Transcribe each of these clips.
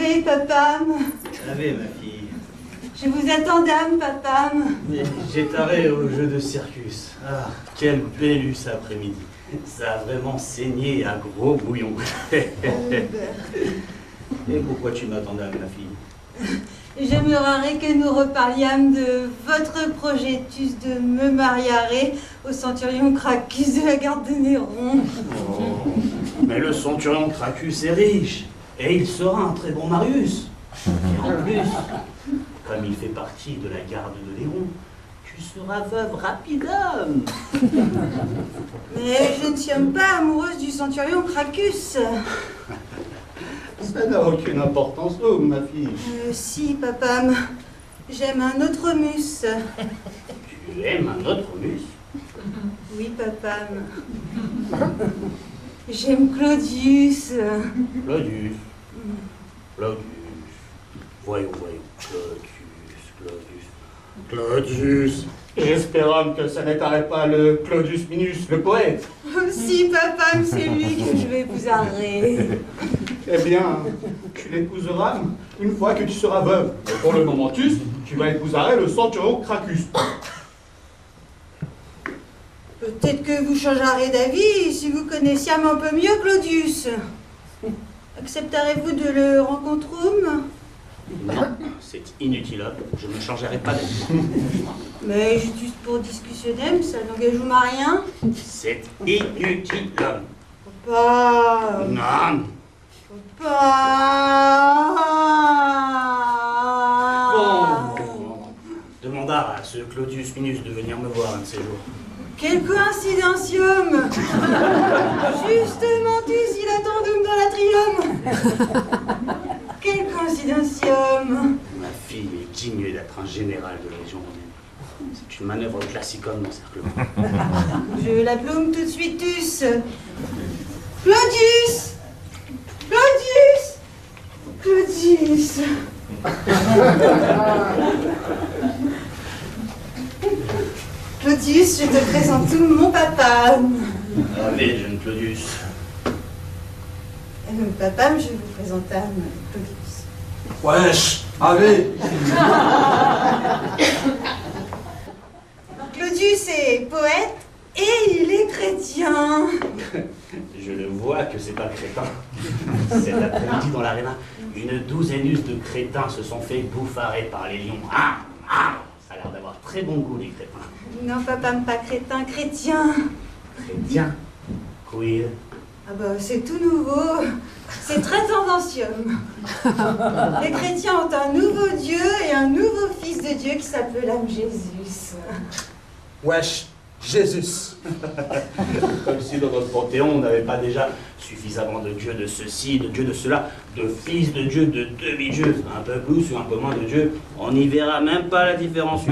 Ave, papam. Ave, ma fille. Je vous attends, dame, papam. J'ai taré au jeu de circus. Ah, quel bel après-midi. Ça a vraiment saigné à gros bouillon. Et pourquoi tu m'attendais, ma fille? J'aimerais que nous reparliâmes de votre projetus de me marier au centurion Cracus de la garde de Néron. Oh, mais le centurion Cracus est riche, et il sera un très bon Marius. Et en plus, comme il fait partie de la garde de Néron, tu seras veuve rapidum. Mais je ne suis pas amoureuse du centurion Cracus. Ça n'a aucune importance, oh, ma fille. Si, papam. J'aime un autre mus. Tu aimes un autre mus? Oui, papam. J'aime Claudius. Claudius. Claudius. Voyons. Claudius. Espérons que ça n'étarait pas le Claudius Minus, le poète. Si, papam, c'est lui que je vais épouser. Eh bien, tu l'épouseras une fois que tu seras veuve. Mais pour le moment, tu vas épouser le centurion Cracus. Peut-être que vous changerez d'avis si vous connaissiez un peu mieux Claudius. Accepterez-vous de le rencontrer? Non, c'est inutile, je ne changerai pas d'avis. Mais juste pour discussionner, ça n'engage rien. C'est inutile. Papa. Non. Papa. Bon. Demanda à ce Claudius Minus de venir me voir un de ces jours. Quel coïncidencium. Justement, il attend dans l'atrium. Quel coïncidencium. Ma fille est digne d'être un général de la Légion romaine. C'est une manœuvre classicum d'encerclement. Je la plume tout de suite, Tus. Claudius. Claudius, je te présente tout mon papa. Allez, jeune Claudius. Papa, je vous présente Claudius. Wesh, allez. Claudius est poète et il est chrétien. Je le vois que c'est pas crétin. Cet après-midi dans l'aréna, une douzaine de crétins se sont fait bouffarer par les lions. Ça a l'air d'avoir très bon goût, les crétins. Non, papa, pas crétin, chrétien. Chrétien? Queer? Ah bah, c'est tout nouveau. C'est très tendancieux. Les chrétiens ont un nouveau Dieu et un nouveau fils de Dieu qui s'appelle Jésus. Wesh, Jésus. Comme si dans notre panthéon, on n'avait pas déjà suffisamment de dieux de ceci, de dieux de cela, de fils de Dieu, de demi-dieux. Un peu plus ou un peu moins de Dieu, on n'y verra même pas la différence.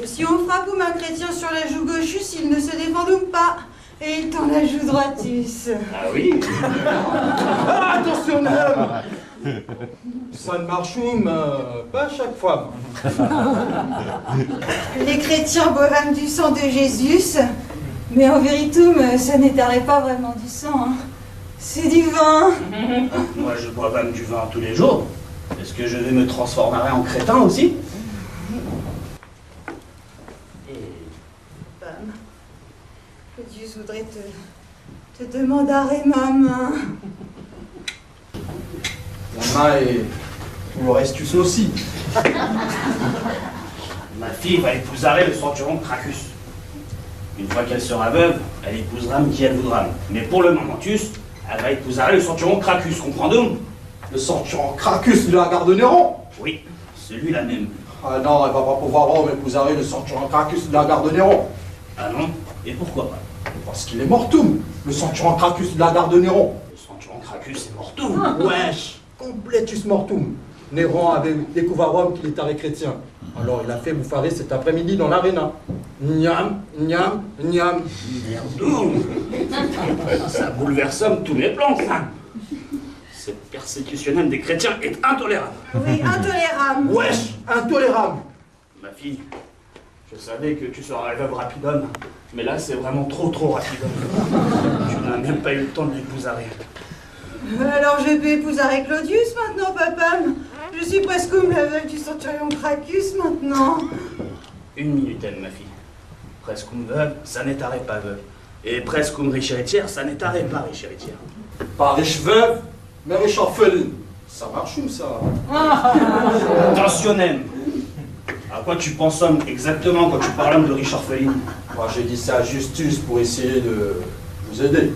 Si on frappe un chrétien sur la joue gauchus, il ne se défend donc pas. Et il tend la joue droitus. Ah oui? Attention, madame. Ça ne marche pas à chaque fois. Les chrétiens boivent du sang de Jésus, mais en vérité, ça n'étarait pas vraiment du sang. Hein. C'est du vin. Moi, je bois même du vin tous les jours. Est-ce que je vais me transformer en crétin aussi? Dieu voudrait te demander ma main. La main et le restus aussi. Ma fille va épouser le centurion Cracus. Une fois qu'elle sera veuve, elle épousera qui elle voudra. Mais pour le moment, elle va épouser le centurion Cracus, comprends-tu? Le centurion Cracus de la garde de Néron. Oui, celui-là même. Ah non, elle va pas pouvoir épouser le centurion Cracus de la garde de Néron. Ah non? Et pourquoi pas? Parce qu'il est mortum, le centurion Cracus de la garde de Néron. Le centurion Cracus est mortum. Wesh, completus mortum. Néron avait découvert Rome qu'il était chrétien. Alors il a fait bouffarer cet après-midi dans l'aréna. Niam. Merdoum. Ça bouleverse tous les plans, ça. Cette persécution des chrétiens est intolérable. Oui, intolérable. Wesh, intolérable. Ma fille, je savais que tu seras veuve rapidonne, mais là c'est vraiment trop rapide. Tu n'as même pas eu le temps de l'épouser. Alors je peux épouser Claudius maintenant, papa. Je suis presque comme la veuve du centurion Cracus maintenant. Une minutaine, ma fille. Presqu'um veuve, ça n'est arrêt pas veuve. Et presqu'um riche héritière, ça n'est arrêt pas riche héritière. Pas riche veuve, mais riche orpheline. Ça marche où, ça? Attentionnem. À quoi tu penses exactement quand tu parles de riche orpheline? Moi, j'ai dit ça à Justus pour essayer de vous aider.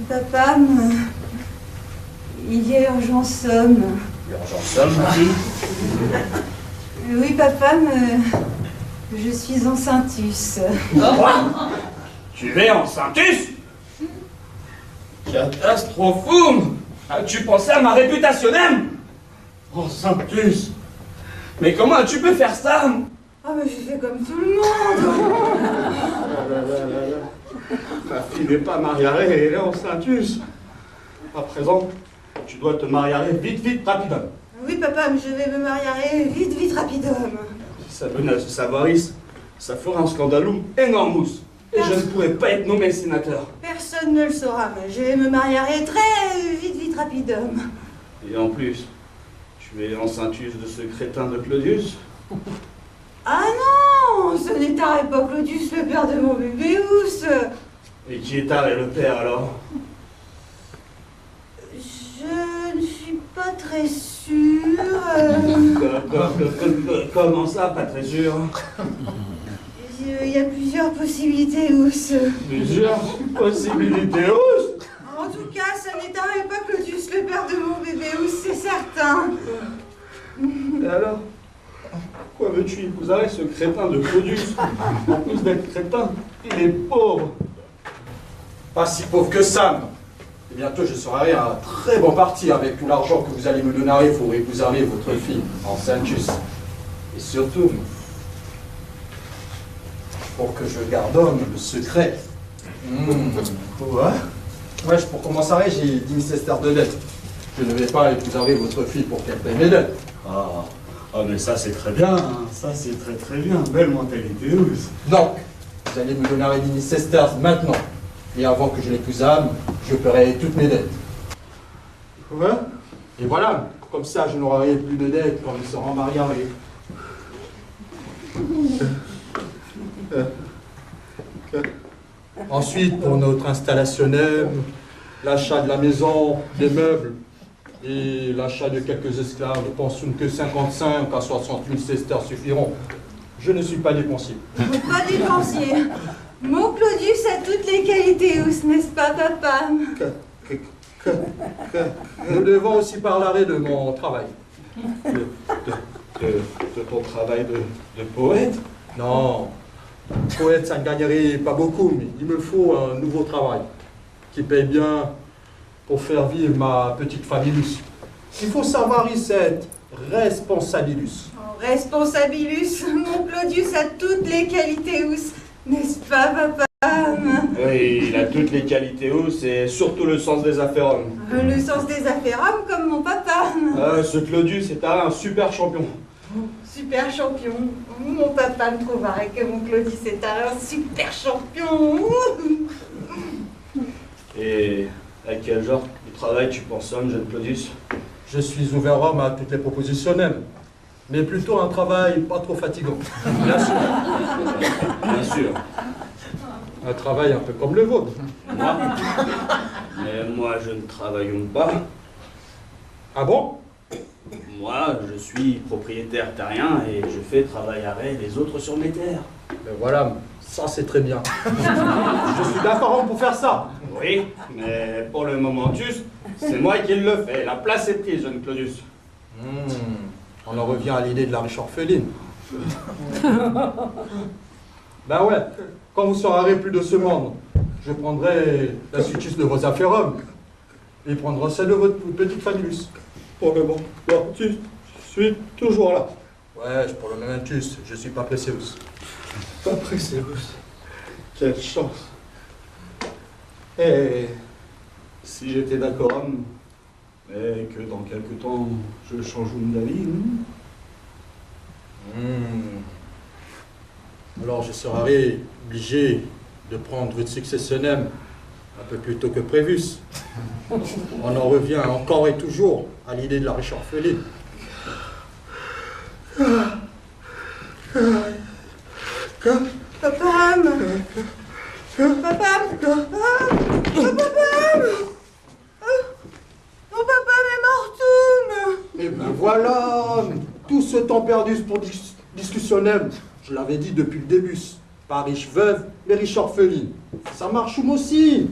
Papa, il y a urgence homme. L'urgence Ma fille? Oui, papa, je suis enceintus. Quoi? Tu es enceintus? Catastrophoum! As-tu pensé à ma réputation même? Enceintus! Mais comment as-tu pu faire ça? Ah, mais je fais comme tout le monde. Ma fille n'est pas mariée, elle est enceintus. À présent, tu dois te marier vite, rapidement. Oui, papa, mais je vais me marier vite, rapidement. Si ça venait à se savoir, ça fera un scandalum énorme. Et je ne pourrais pas être nommé sénateur. Personne ne le saura, mais je vais me marier très vite, rapidement. Et en plus, tu es enceintus de ce crétin de Claudius. Ah non, ce n'est pas Claudius, le père de mon bébéus. Et qui est tard et le père alors? Je ne suis pas très sûre. Comment ça, pas très sûr? Il y a plusieurs possibilités, Ous. Plusieurs possibilités, Ous. En tout cas, ça n'est pas Claudius, le père de mon bébéus, c'est certain. Et alors? Quoi veux-tu épouser ce crétin de Claudius? En plus d'être crétin, il est pauvre. Pas si pauvre que ça, non. Et bientôt, je serai un très bon parti avec tout l'argent que vous allez me donner pour épouser votre fille, enceintus. Et surtout, pour que je garde le secret. Quoi? Ouais, pour commencer, j'ai 10 000 sesterces de dette. Je ne vais pas épouser votre fille pour qu'elle paye mes dettes. Mais ça c'est très bien, hein. Ça c'est très bien, belle mentalité, Ous. Donc, vous allez me donner 10 000 sesterces maintenant. Et avant que je l'épouse, je paierai toutes mes dettes. Ouais? Et voilà, comme ça, je n'aurai plus de dettes quand nous serons mariés. Ensuite, pour notre installation, l'achat de la maison, des meubles et l'achat de quelques esclaves, ne pensons que 55 à 60 000 sesterces suffiront. Je ne suis pas dépensier. Pas dépensier. Mon Claudius a toutes les qualités, Ous, n'est-ce pas, papa? Nous devons aussi parler de mon travail. De ton travail de poète? Non, poète, ça ne gagnerait pas beaucoup, mais il me faut un nouveau travail qui paye bien pour faire vivre ma petite famille. Il faut savoir cette responsabilus. Oh, responsabilus, mon Claudius a toutes les qualités, Ous, n'est-ce pas, papa? Oui, il a toutes les qualités, Ous, et surtout le sens des affaires hommes. Le sens des affaires hommes comme mon papa. Ce Claudius est un super champion. Super champion. Mon papa me trouverait que mon Claudius est un super champion. Et à quel genre de travail tu penses, jeune Claudius? Je suis ouvert homme à toutes les propositions même, mais plutôt un travail pas trop fatigant. Bien sûr. Bien sûr. Un travail un peu comme le vôtre. Moi? Mais moi, je ne travaille pas. Ah bon? Moi, je suis propriétaire terrien et je fais travailler les autres sur mes terres. Ben voilà, ça c'est très bien. Je suis d'accord pour faire ça. Oui, mais pour le moment, c'est moi qui le fais. La place est prise, jeune Claudius. On en revient à l'idée de la riche orpheline. Ben ouais, quand vous serez plus de ce monde, je prendrai la suitus de vos affaires hommes et prendrai celle de votre petite famille. Pour le moment, je suis toujours là. Ouais, pour le moment, je suis pas pressé. Pas pressé, quelle chance. Et si j'étais d'accord, mais que dans quelque temps, je change d'avis. Alors je serai obligé de prendre votre successionnaire Un peu plus tôt que prévu. On en revient encore et toujours à l'idée de la riche orpheline. Papam! Papam! Papam! Mon papa est mortoum! Et ben voilà, tout ce temps perdu pour discussionnel, je l'avais dit depuis le début. Pas riche veuve, mais riche orpheline. Ça marche aussi.